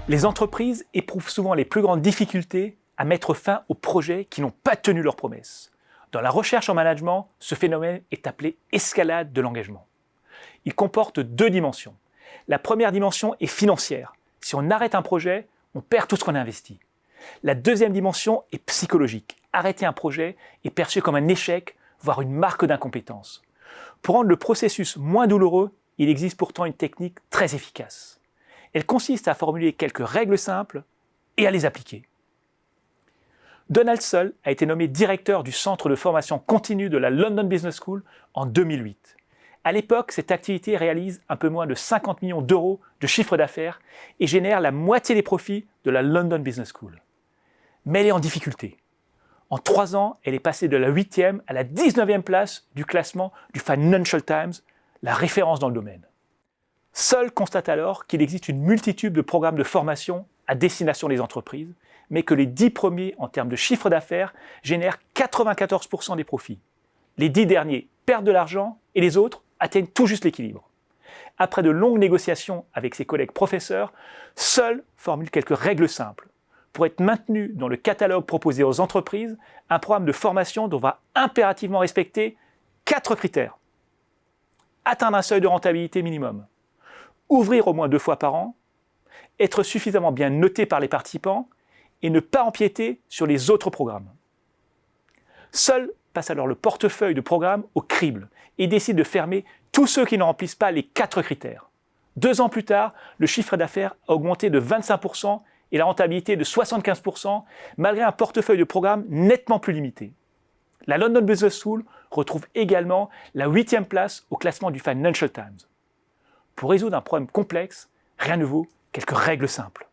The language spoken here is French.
Les entreprises éprouvent souvent les plus grandes difficultés à mettre fin aux projets qui n'ont pas tenu leurs promesses. Dans la recherche en management, ce phénomène est appelé escalade de l'engagement. Il comporte deux dimensions. La première dimension est financière. Si on arrête un projet, on perd tout ce qu'on a investi. La deuxième dimension est psychologique. Arrêter un projet est perçu comme un échec, voire une marque d'incompétence. Pour rendre le processus moins douloureux, il existe pourtant une technique très efficace. Elle consiste à formuler quelques règles simples et à les appliquer. Donald Sull a été nommé directeur du centre de formation continue de la London Business School en 2008. À l'époque, cette activité réalise un peu moins de 50 millions d'euros de chiffre d'affaires et génère la moitié des profits de la London Business School. Mais elle est en difficulté. En 3 ans, elle est passée de la 8e à la 19e place du classement du Financial Times, la référence dans le domaine. Sull constate alors qu'il existe une multitude de programmes de formation à destination des entreprises, mais que les 10 premiers en termes de chiffre d'affaires génèrent 94% des profits. Les 10 derniers perdent de l'argent et les autres atteignent tout juste l'équilibre. Après de longues négociations avec ses collègues professeurs, Sull formule quelques règles simples. Pour être maintenu dans le catalogue proposé aux entreprises, un programme de formation devra impérativement respecter 4 critères. Atteindre un seuil de rentabilité minimum. Ouvrir au moins 2 fois par an, être suffisamment bien noté par les participants et ne pas empiéter sur les autres programmes. Sull passe alors le portefeuille de programmes au crible et décide de fermer tous ceux qui ne remplissent pas les 4 critères. 2 ans plus tard, le chiffre d'affaires a augmenté de 25% et la rentabilité de 75%, malgré un portefeuille de programmes nettement plus limité. La London Business School retrouve également la 8e place au classement du Financial Times. Pour résoudre un problème complexe, rien ne vaut quelques règles simples.